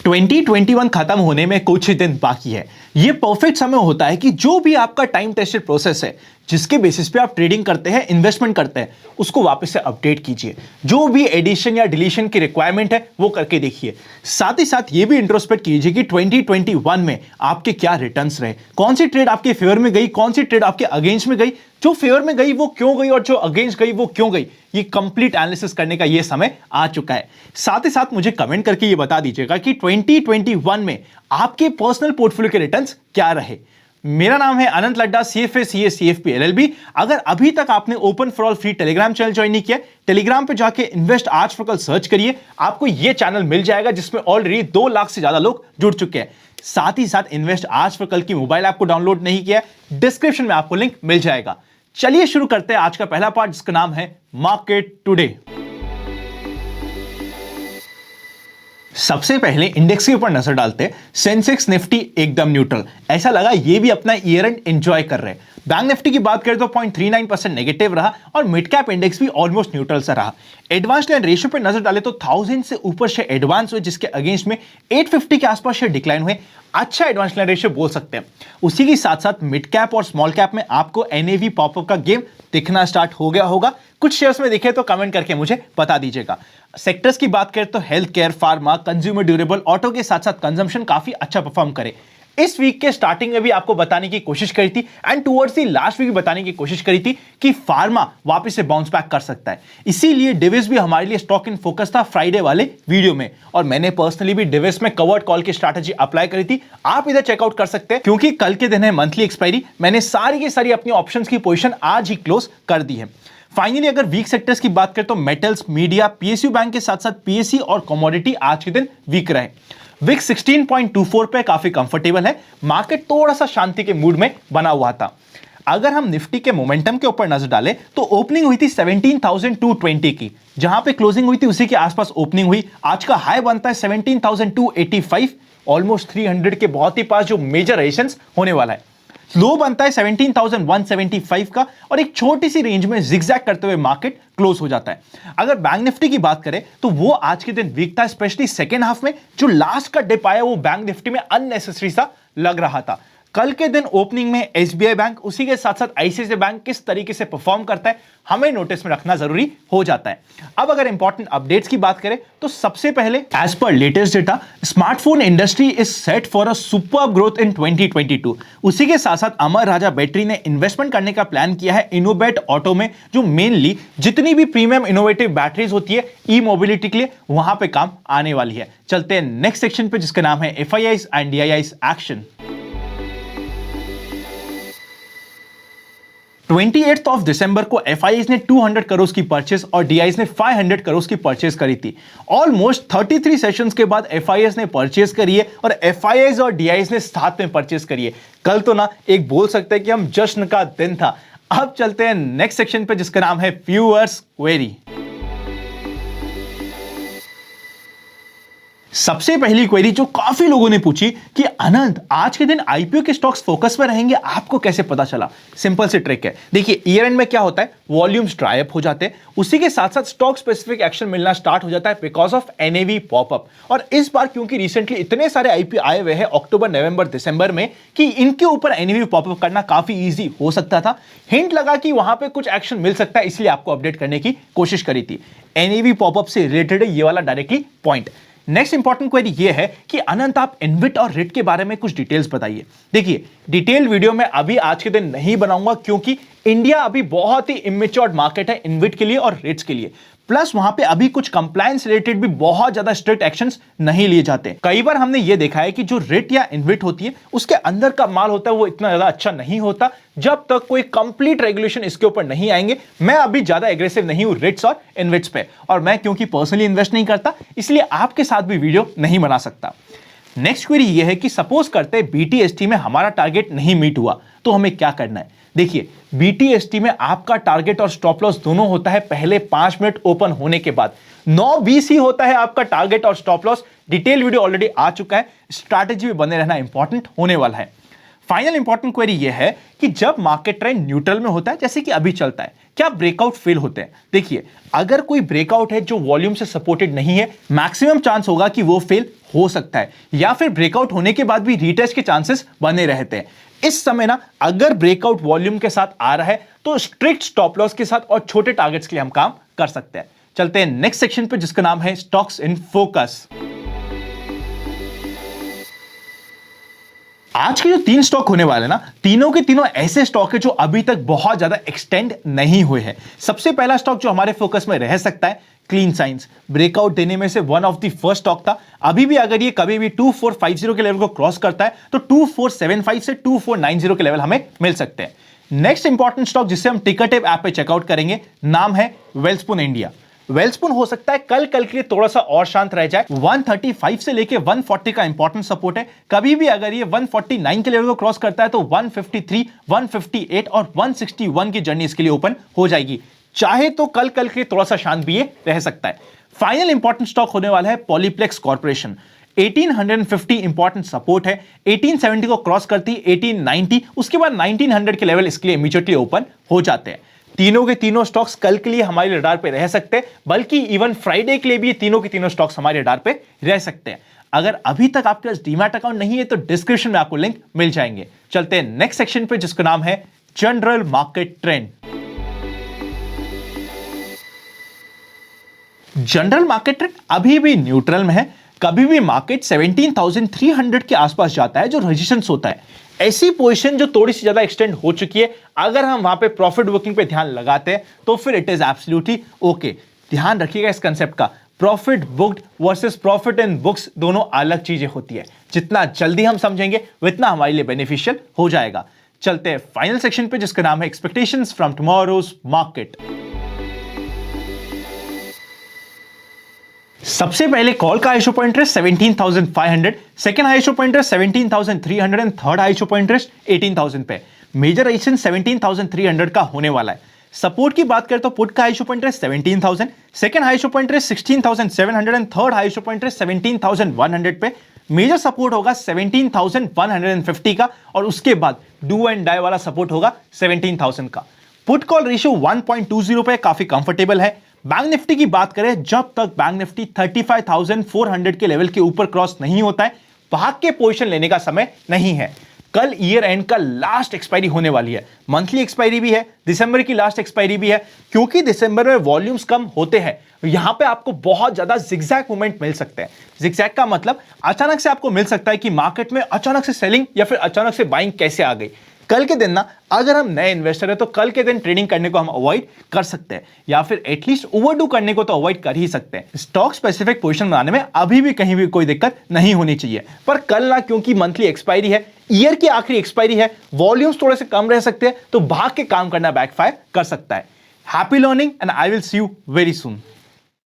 2021 खत्म होने में कुछ ही दिन बाकी है। ये परफेक्ट समय होता है कि जो भी आपका टाइम टेस्टेड प्रोसेस है, जिसके बेसिस पे आप ट्रेडिंग करते हैं, इन्वेस्टमेंट करते हैं, उसको वापस से अपडेट कीजिए। जो भी एडिशन या डिलीशन की रिक्वायरमेंट है वो करके देखिए। साथ ही साथ ये भी इंट्रोस्पेक्ट कीजिए कि 2021 में आपके क्या रिटर्न्स रहे, कौन सी ट्रेड आपके फेवर में गई, कौन सी ट्रेड आपके अगेंस्ट में गई, जो फेवर में गई वो क्यों गई और जो अगेंस्ट गई वो क्यों गई। ये कंप्लीट एनालिसिस करने का ये समय आ चुका है। साथ ही साथ मुझे कमेंट करके ये बता दीजिएगा कि 2021 में आपके पर्सनल पोर्टफोलियो के रिटर्न्स क्या रहे। मेरा नाम है अनंत Ladda, CFA CA CFP LLB। अगर अभी तक आपने open for all free Telegram channel join नहीं किया, टेलीग्राम पे जाके इन्वेस्ट आज फॉर कल सर्च करिए, आपको ये चैनल मिल जाएगा जिसमें ऑलरेडी 2 लाख से ज्यादा लोग जुड़ चुके हैं। साथ ही साथ इन्वेस्ट आज फॉर कल की मोबाइल ऐप को डाउनलोड नहीं किया, डिस्क्रिप्शन में आपको लिंक मिल जाएगा। चलिए शुरू करते हैं आज का पहला पार्ट, जिसका नाम है मार्केट टुडे। सबसे पहले इंडेक्स के ऊपर नजर डालते हैं। सेंसेक्स निफ्टी एकदम न्यूट्रल, ऐसा लगा ये भी अपना ईयर एंड एंजॉय कर रहे हैं। बैंक निफ्टी की बात करें तो 0.39% नेगेटिव रहा और मिड कैप इंडेक्स भी ऑलमोस्ट न्यूट्रल सा रहा। एडवांस लाइन रेशियो पे नजर डाले तो 1000 से ऊपर शेयर एडवांस हुए, जिसके अगेंस्ट में 850 के आसपास शेयर डिक्लाइन हुए। अच्छा एडवांस लाइन रेशियो बोल सकते हैं। उसी के साथ साथ मिड कैप और स्मॉल कैप में आपको NAV पॉपअप का गेम दिखना स्टार्ट हो गया होगा। कुछ शेयर्स में दिखे तो कमेंट करके मुझे बता दीजिएगा। सेक्टर्स की बात करें तो health care, pharma, consumer durable, auto के साथ साथ कंजम्पशन काफी अच्छा परफॉर्म करे। इस वीक के स्टार्टिंग में भी आपको बताने की कोशिश करी थी and towards the last week भी बताने की कोशिश करी थी कि फार्मा वापस से बाउंस बैक कर सकता है। इसीलिए डिविस भी हमारे लिए स्टॉक इन फोकस था फ्राइडे वाले वीडियो में, और मैंने पर्सनली भी डिविस में कवर्ड कॉल की स्ट्रैटेजी अप्लाई करी थी। आप इधर चेकआउट कर सकते हैं क्योंकि कल के दिन है मंथली एक्सपायरी। मैंने सारी की सारी अपनी ऑप्शंस की पोजीशन आज ही क्लोज कर दी है। फाइनली अगर वीक सेक्टर्स की बात करें तो मेटल्स, मीडिया, PSU बैंक के साथ साथ PSE और कमोडिटी आज के दिन वीक रहे। विक्स 16.24 पे काफी कंफर्टेबल है। मार्केट थोड़ा सा शांति के मूड में बना हुआ था। अगर हम निफ्टी के मोमेंटम के ऊपर नजर डालें तो ओपनिंग हुई थी 17,220 की, जहां पे क्लोजिंग हुई थी उसी के आसपास ओपनिंग हुई। आज का हाई बनता है 17,285, ऑलमोस्ट 300 के बहुत ही पास, जो मेजर रेजिस्टेंस होने वाला है। लो बनता है 17,175 का, और एक छोटी सी रेंज में जिगजैग करते हुए मार्केट क्लोज हो जाता है। अगर बैंक निफ्टी की बात करें तो वो आज के दिन वीक था, स्पेशली सेकेंड हाफ में। जो लास्ट का डिप आया वो बैंक निफ्टी में अननेसेसरी सा लग रहा था। कल के दिन ओपनिंग में SBI बैंक, उसी के साथ साथ ICICI बैंक किस तरीके से परफॉर्म करता है हमें नोटिस में रखना जरूरी हो जाता है। अब अगर इंपॉर्टेंट अपडेट्स की बात करें तो सबसे पहले as per latest data, smartphone industry is set for a super growth in 2022। उसी के साथ साथ अमर राजा बैटरी ने इन्वेस्टमेंट करने का प्लान किया है इनोबेट ऑटो में, जो मेनली जितनी भी प्रीमियम इनोवेटिव बैटरीज होती है ई मोबिलिटी के लिए, वहां पे काम आने वाली है। चलते हैं नेक्स्ट सेक्शन पे, जिसका नाम है FIIs and DIIs action. 28 of December को FIIs ने 200 करोड़ की परचेस और DIIs ने 500 करोड़ की परचेस करी थी। ऑलमोस्ट 33 सेशंस के बाद FIIs ने परचेस करी है और FIIs और DIIs ने साथ में परचेस करी है। कल तो ना एक बोल सकते हैं कि हम जश्न का दिन था। अब चलते हैं नेक्स्ट सेक्शन पे, जिसका नाम है व्यूअर्स क्वेरी। सबसे पहली क्वेरी जो काफी लोगों ने पूछी कि अनंत आज के दिन IPO के स्टॉक्स फोकस में रहेंगे, आपको कैसे पता चला? सिंपल सी ट्रिक है। देखिए ईयर एंड में क्या होता है, वॉल्यूम्स ड्राई अप हो जाते हैं, उसी के साथ साथ स्टॉक स्पेसिफिक एक्शन मिलना स्टार्ट हो जाता है बिकॉज ऑफ NAV पॉपअप। और इस बार क्योंकि रिसेंटली इतने सारे IPO आए हुए हैं अक्टूबर, नवंबर, दिसंबर में, कि इनके ऊपर NAV पॉपअप करना काफी ईजी हो सकता था। हिंट लगा कि वहां पर कुछ एक्शन मिल सकता है, इसलिए आपको अपडेट करने की कोशिश करी थी। NAV पॉपअप से रिलेटेड ये वाला directly point. Next important query ये है कि अनंत आप इनविट और रिट के बारे में कुछ डिटेल्स बताइए। देखिए डिटेल वीडियो में अभी आज के दिन नहीं बनाऊंगा क्योंकि इंडिया अभी बहुत ही इमेच्योर्ड मार्केट है इनविट के लिए और रिट्स के लिए। प्लस वहां पे अभी कुछ कंप्लायंस रिलेटेड भी बहुत ज्यादा स्ट्रिक्ट एक्शंस नहीं लिए जाते। कई बार हमने ये देखा है कि जो रिट या इनविट होती है उसके अंदर का माल होता है वो इतना ज्यादा अच्छा नहीं होता जब तक कोई कंप्लीट रेगुलेशन इसके ऊपर नहीं आएंगे। मैं अभी ज्यादा एग्रेसिव नहीं हूं रिट्स और इनविट्स पे, और मैं क्योंकि पर्सनली इन्वेस्ट नहीं करता इसलिए आपके साथ भी वीडियो नहीं बना सकता। नेक्स्ट क्वेरी ये है कि सपोज करते हैं BTST में हमारा टारगेट नहीं मीट हुआ तो हमें क्या करना है? देखिए BTST में आपका टारगेट और स्टॉप लॉस दोनों होता है पहले 5 मिनट ओपन होने के बाद। 9:20 ही होता है आपका टारगेट और stop loss. Detail video already आ चुका है, स्ट्रैटेजी में बने रहना इंपॉर्टेंट होने वाला है। फाइनल इंपॉर्टेंट क्वेरी यह है कि जब मार्केट ट्रेंड न्यूट्रल में होता है जैसे कि अभी चलता है, क्या ब्रेकआउट फेल होते हैं? देखिए, अगर कोई ब्रेकआउट है जो वॉल्यूम से सपोर्टेड नहीं है, मैक्सिमम चांस होगा कि वो फेल हो सकता है, या फिर ब्रेकआउट होने के बाद भी रीटेस्ट के चांसेस बने रहते हैं। इस समय ना अगर ब्रेकआउट वॉल्यूम के साथ आ रहा है तो स्ट्रिक्ट स्टॉप लॉस के साथ और छोटे टारगेट्स के लिए हम काम कर सकते हैं। चलते हैं नेक्स्ट सेक्शन पे जिसका नाम है स्टॉक्स इन फोकस। आज के जो 3 स्टॉक होने वाले ना, तीनों के तीनों ऐसे स्टॉक है जो अभी तक बहुत ज्यादा एक्सटेंड नहीं हुए हैं। सबसे पहला स्टॉक जो हमारे फोकस में रह सकता है, क्लीन साइंस। ब्रेकआउट देने में से one of the first stock था। अभी भी अगर ये कभी भी 2450 के लेवल को क्रॉस करता है तो 2475 से 2490 के लेवल हमें मिल सकते हैं। नेक्स्ट इंपॉर्टेंट स्टॉक जिसे हम टिकरटेप ऐप पे चेकआउट करेंगे, नाम है वेल्सपुन इंडिया। वेल्सपुन हो सकता है कल के लिए थोड़ा सा और शांत रह जाए। 135 से लेके 140 का इंपॉर्टेंट सपोर्ट है। कभी भी अगर ये 149 के लेवल को क्रॉस करता है तो 153, 158 और 161 की जर्नी इसके लिए ओपन हो जाएगी। चाहे तो कल के लिए थोड़ा सा शांत भी ये रह सकता है। फाइनल इंपॉर्टेंट स्टॉक होने वाला है पॉलीप्लेक्स कॉर्पोरेशन। 1850 इंपॉर्टेंट सपोर्ट है। 1870 को क्रॉस करती 1890, उसके बाद 1900 के लेवल इसके लिए इमीडिएटली ओपन हो जाते हैं। तीनों के तीनों स्टॉक्स कल के लिए हमारे रडार पे रह सकते हैं, बल्कि इवन फ्राइडे के लिए भी ये तीनों के तीनों स्टॉक्स हमारे रडार पे रह सकते हैं। अगर अभी तक आपके पास डीमैट अकाउंट नहीं है तो डिस्क्रिप्शन में आपको लिंक मिल जाएंगे। चलते हैं नेक्स्ट सेक्शन पे जिसका नाम है general market trend. General market trend अभी भी न्यूट्रल में है। कभी भी मार्केट 17,300 के आसपास जाता है जो रेजिस्टेंस होता है। ऐसी पोजीशन जो थोड़ी सी ज्यादा एक्सटेंड हो चुकी है, अगर हम वहां पे प्रॉफिट बुकिंग पे ध्यान लगाते हैं तो फिर इट इज एब्सोल्युटली ओके। ध्यान रखिएगा इस कंसेप्ट का, profit booked versus profit in books दोनों अलग चीजें होती है। जितना जल्दी हम समझेंगे उतना हमारे लिए बेनिफिशियल हो जाएगा। चलते हैं फाइनल सेक्शन पे जिसका नाम है एक्सपेक्टेशंस फ्रॉम टुमारोज मार्केट। सबसे पहले कॉल का highest open interest 17,500, second highest open interest 17,300 and third highest open interest 18,000 पे। मेजर रेजिस्टेंस 17,300 का होने वाला है। सपोर्ट की बात करें तो पुट का highest open interest 17,000, second highest open interest 16,700 and third highest open interest 17,100 पे। मेजर सपोर्ट होगा 17,150 का और उसके बाद डू एंड डाई वाला सपोर्ट होगा 17,000 का। पुट कॉल रेशियो 1.20 पे काफी कंफर्टेबल है। बैंक निफ्टी की बात करें, जब तक बैंक निफ्टी 35,400 के लेवल के ऊपर क्रॉस नहीं होता है, भाग के पोजीशन लेने का समय नहीं है। कल ईयर एंड का लास्ट एक्सपायरी होने वाली है, मंथली एक्सपायरी भी है, दिसंबर की लास्ट एक्सपायरी भी है। क्योंकि दिसंबर में वॉल्यूम्स कम होते हैं, यहां पे आपको बहुत ज्यादा जिगजैग मूवमेंट मिल सकते हैं। जिगजैग का मतलब अचानक से आपको मिल सकता है कि मार्केट में अचानक से सेलिंग या फिर अचानक से बाइंग कैसे आ गई। कल के दिन ना अगर हम नए इन्वेस्टर है तो कल के दिन ट्रेडिंग करने को हम अवॉइड कर सकते हैं, या फिर एटलीस्ट ओवरडू करने को तो अवॉइड कर ही सकते हैं। स्टॉक स्पेसिफिक पोजीशन बनाने में अभी भी कहीं भी कोई दिक्कत नहीं होनी चाहिए। पर कल ना, क्योंकि मंथली एक्सपायरी है, ईयर की आखिरी एक्सपायरी है, वॉल्यूम्स थोड़े से कम रह सकते हैं, तो भाग के काम करना बैकफायर कर सकता है। Happy learning and I will see you very soon.